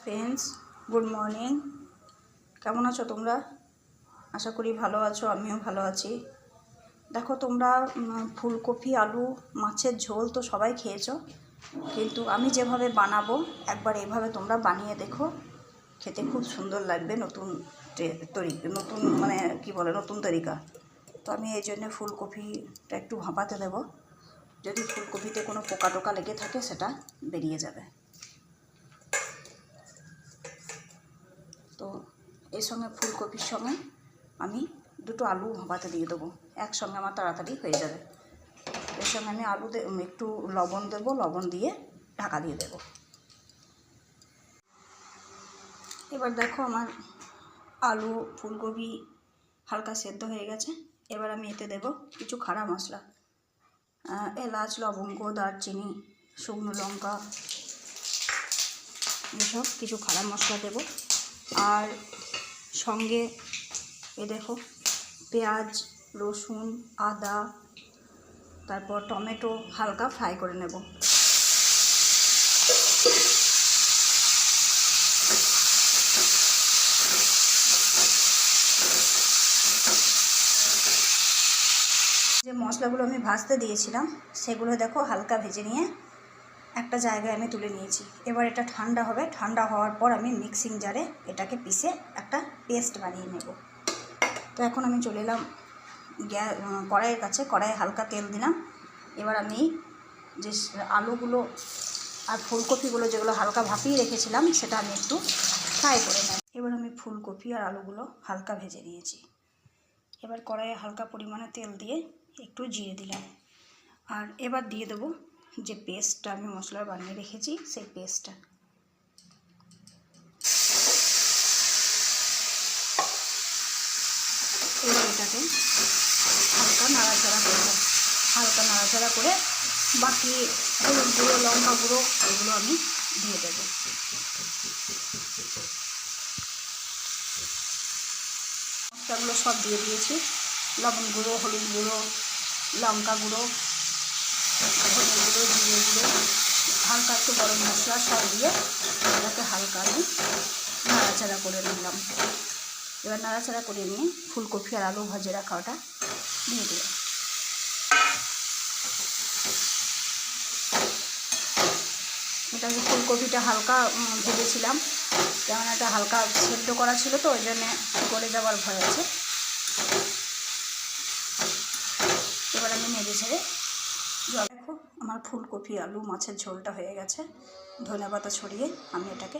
Friends, good morning. কেমন আছো তোমরা? আশা করি ভালো আছো, আমিও ভালো আছি। দেখো, তোমরা ফুলকপি আলু মাছের ঝোল তো সবাই খেয়েছো, কিন্তু আমি যেভাবে বানাবো একবার এভাবে তোমরা বানিয়ে দেখো, খেতে খুব সুন্দর লাগবে। নতুন নতুন তরিকা। তো আমি এই জন্যে ফুলকপিটা একটু ভাপাতে দেবো। যদি ফুলকপিতে কোনো পোকা টোকা লেগে থাকে সেটা বেরিয়ে যাবে। তো এর সঙ্গে ফুলকপির সঙ্গে আমি দুটো আলু ভাপাতে দিয়ে দেবো, একসঙ্গে আমার তাড়াতাড়ি হয়ে যাবে। এর সঙ্গে আমি একটু লবণ দেবো, লবণ দিয়ে ঢাকা দিয়ে দেবো। এবার দেখো, আমার আলু ফুলকপি হালকা সেদ্ধ হয়ে গেছে। এবার আমি এতে দেবো কিছু খাড়া মশলা, এলাচ, লবঙ্গ, দারচিনি, শুকনো লঙ্কা, এসব কিছু খাড়া মশলা দেবো। আর সঙ্গে দেখো পেঁয়াজ, রসুন, আদা, তারপর টমেটো হালকা ফ্রাই করে নেব। যে মশলাগুলো আমি ভাজতে দিয়েছিলাম সেগুলো দেখো হালকা ভেজে নিয়ে একটা জায়গায় আমি তুলে নিয়েছি। এবার এটা ঠান্ডা হবে, ঠান্ডা হওয়ার পর আমি মিক্সিং জারে এটাকে পিষে একটা পেস্ট বানিয়ে নেব। তো এখন আমি চলে এলাম কড়াইয়ের কাছে, কড়াইয়ে হালকা তেল দিলাম। এবার আমি যে আলুগুলো আর ফুলকপিগুলো যেগুলো হালকা ভাপিয়ে রেখেছিলাম সেটা আমি একটু ফ্রাই করে নেব। এবার আমি ফুলকপি আর আলুগুলো হালকা ভেজে নিয়েছি। এবার কড়াইয়ে হালকা পরিমাণে তেল দিয়ে একটু জিরে দিলাম। আর এবার দিয়ে দেবো যে পেস্টটা আমি মশলার বানিয়ে রেখেছি সেই পেস্টটা। এবার এটাকে হালকা নাড়াচাড়া করে বাকি হলুদ গুঁড়ো, লঙ্কা গুঁড়ো এগুলো আমি দিয়ে দেবো। মশলাগুলো সব দিয়ে দিয়েছি, লবণ গুঁড়ো, হলুদ গুঁড়ো, লঙ্কা গুঁড়ো, ধনে গুঁড়ো, জিরে গুঁড়ো, হালকা একটু গরম মশলা সব দিয়ে এটাকে হালকা আমি নাড়াচাড়া করে নিলাম। এবার নাড়াচাড়া করে নিয়ে ফুলকপি আর আলু ভাজে রাখা ওটা দিয়ে দিলাম। এটাকে ফুলকপিটা হালকা ভেজেছিলাম, যেমন এটা হালকা সেদ্ধ করা ছিল তো ওই জন্যে গলে যাওয়ার ভয় আছে। এবার আমি নেড়ে ছেড়ে দেখো, আমার ফুলকপি আলু মাছের ঝোলটা হয়ে গেছে। ধনেপাতা ছড়িয়ে আমি এটাকে